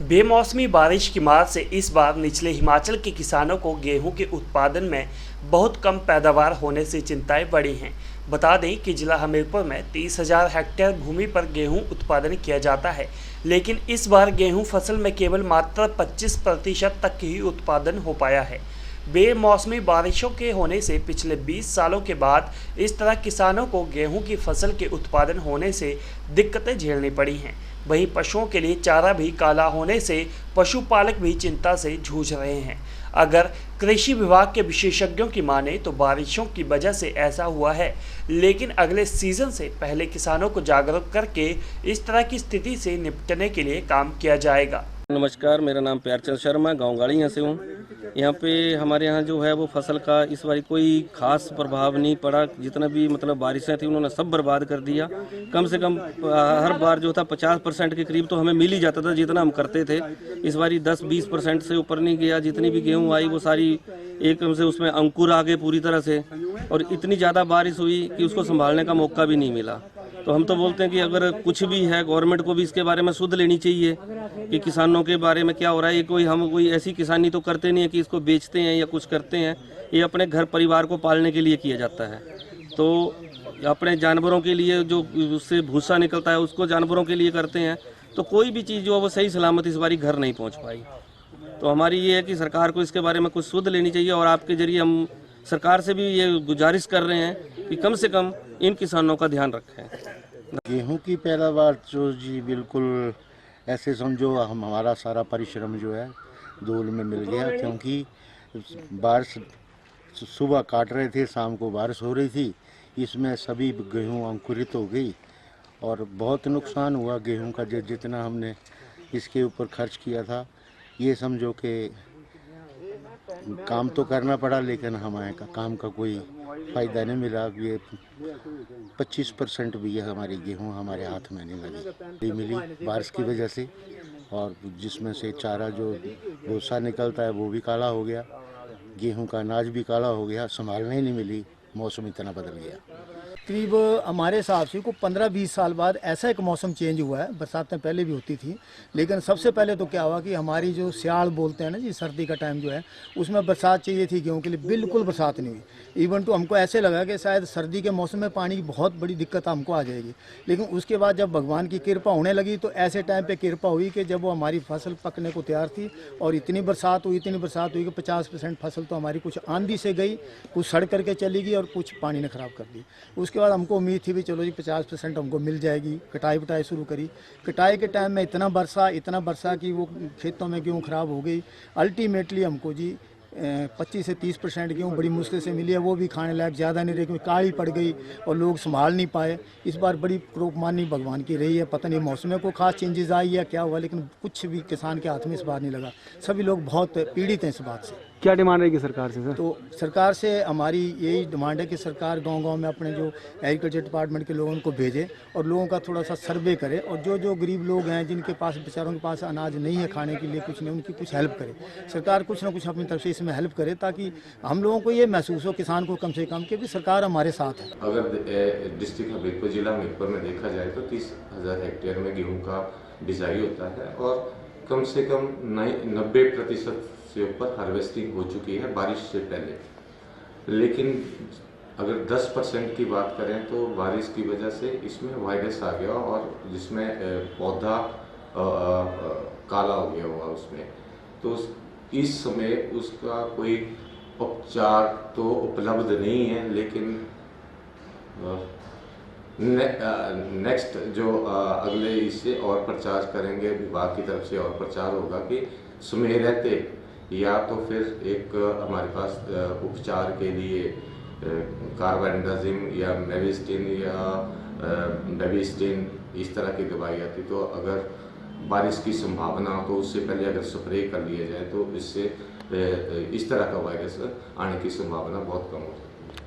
बेमौसमी बारिश की मार से इस बार निचले हिमाचल के किसानों को गेहूं के उत्पादन में बहुत कम पैदावार होने से चिंताएं बढ़ी हैं। बता दें कि जिला हमीरपुर में 30,000 हेक्टेयर भूमि पर गेहूं उत्पादन किया जाता है, लेकिन इस बार गेहूं फसल में केवल मात्र 25% तक ही उत्पादन हो पाया है। बेमौसमी बारिशों के होने से पिछले 20 सालों के बाद इस तरह किसानों को गेहूं की फसल के उत्पादन होने से दिक्कतें झेलनी पड़ी हैं। वहीं पशुओं के लिए चारा भी काला होने से पशुपालक भी चिंता से जूझ रहे हैं। अगर कृषि विभाग के विशेषज्ञों की माने तो बारिशों की वजह से ऐसा हुआ है, लेकिन अगले सीजन से पहले किसानों को जागरूक करके इस तरह की स्थिति से निपटने के लिए काम किया जाएगा। नमस्कार, मेरा नाम प्यारचंद शर्मा, गांव गाड़ियाँ से हूँ। यहाँ पे हमारे यहाँ जो है वो फसल का इस बार कोई खास प्रभाव नहीं पड़ा। जितना भी बारिशें थी उन्होंने सब बर्बाद कर दिया। कम से कम हर बार जो था 50% के करीब तो हमें मिल ही जाता था जितना हम करते थे। इस बार 10-20% से ऊपर नहीं गया। जितनी भी गेहूँ आई वो सारी एकदम से उसमें अंकुर आ गए पूरी तरह से, और इतनी ज़्यादा बारिश हुई कि उसको संभालने का मौका भी नहीं मिला। तो हम तो बोलते हैं कि अगर कुछ भी है गवर्नमेंट को भी इसके बारे में सुध लेनी चाहिए कि किसानों के बारे में क्या हो रहा है। ये हम कोई ऐसी किसानी तो करते नहीं है कि इसको बेचते हैं या कुछ करते हैं। ये अपने घर परिवार को पालने के लिए किया जाता है। तो अपने जानवरों के लिए जो उससे भूसा निकलता है उसको जानवरों के लिए करते हैं। तो कोई भी चीज़ जो है वो सही सलामत इस बारी घर नहीं पहुँच पाई। तो हमारी ये है कि सरकार को इसके बारे में कुछ सुध लेनी चाहिए, और आपके जरिए हम सरकार से भी ये गुजारिश कर रहे हैं कि कम से कम इन किसानों का ध्यान रखें। गेहूं की पैदावार जो जी बिल्कुल ऐसे समझो हमारा सारा परिश्रम जो है धूल में मिल गया, क्योंकि बारिश सुबह काट रहे थे, शाम को बारिश हो रही थी। इसमें सभी गेहूं अंकुरित हो गई और बहुत नुकसान हुआ गेहूं का। जितना हमने इसके ऊपर खर्च किया था, ये समझो कि काम तो करना पड़ा, लेकिन हमारे काम का कोई फ़ायदा नहीं मिला। ये 25% भी हमारी गेहूं हमारे हाथ में नहीं मिली बारिश की वजह से, और जिसमें से चारा जो भूसा निकलता है वो भी काला हो गया, गेहूं का अनाज भी काला हो गया, संभालने ही नहीं मिली। मौसम इतना बदल गया। करीब हमारे हिसाब से को 15-20 साल बाद ऐसा एक मौसम चेंज हुआ है। बरसातें पहले भी होती थी, लेकिन सबसे पहले तो क्या हुआ कि हमारी जो सियाल बोलते हैं ना जी, सर्दी का टाइम जो है उसमें बरसात चाहिए थी गेहूं के लिए, बिल्कुल बरसात नहीं हुई। इवन तो हमको ऐसे लगा कि शायद सर्दी के मौसम में पानी की बहुत बड़ी दिक्कत हमको आ जाएगी, लेकिन उसके बाद जब भगवान की कृपा होने लगी तो ऐसे टाइम पर कृपा हुई कि जब वो हमारी फसल पकने को तैयार थी और इतनी बरसात हुई कि 50% फसल तो हमारी कुछ आंधी से गई, कुछ सड़ करके चली गई और कुछ पानी ने ख़राब कर दी। उसके बाद हमको उम्मीद थी भी चलो जी 50% हमको मिल जाएगी। कटाई शुरू करी। कटाई के टाइम में इतना बरसा कि वो खेतों में गेहूँ ख़राब हो गई। अल्टीमेटली हमको जी 25 से 30% गेहूँ बड़ी मुश्किल से मिली है, वो भी खाने लायक ज़्यादा नहीं रही, क्योंकि काली पड़ गई और लोग संभाल नहीं पाए। इस बार बड़ी क्रोपमानी भगवान की रही है। पता नहीं मौसम में कोई खास चेंजेस आई है क्या हुआ, लेकिन कुछ भी किसान के हाथ में इस बार नहीं लगा। सभी लोग बहुत पीड़ित हैं इस बात से। क्या डिमांड रहेगी सरकार से सर? तो सरकार से हमारी यही डिमांड है कि सरकार गांव-गांव में अपने जो एग्रीकल्चर डिपार्टमेंट के लोगों को भेजे और लोगों का थोड़ा सा सर्वे करे, और जो गरीब लोग हैं जिनके पास बेचारों के पास अनाज नहीं है खाने के लिए, कुछ नहीं, उनकी कुछ हेल्प करे। सरकार कुछ ना कुछ अपनी तरफ से इसमें हेल्प करे, ताकि हम लोगों को ये महसूस हो, किसान को कम से कम, कि भी सरकार हमारे साथ है। अगर डिस्ट्रिक्ट हमीरपुर जिला हमीरपुर में देखा जाए तो 30,000 हेक्टेयर में गेहूँ का बिजाई होता है, और कम से कम 90% से ऊपर हार्वेस्टिंग हो चुकी है बारिश से पहले। लेकिन अगर 10% की बात करें तो बारिश की वजह से इसमें वायरस आ गया, और जिसमें पौधा काला हो गया हुआ उसमें। तो इस समय उसका कोई उपचार तो उपलब्ध नहीं है, लेकिन नेक्स्ट जो अगले इससे और प्रचार करेंगे, विभाग की तरफ से और प्रचार होगा कि समय रहते या तो फिर एक हमारे पास उपचार के लिए कार्बेंडाजिम या मेविस्टिन या बेबिस्टिन इस तरह की दवाई आती। तो अगर बारिश की संभावना हो तो उससे पहले अगर स्प्रे कर लिया जाए तो इससे इस तरह का वायरस आने की संभावना बहुत कम होती है।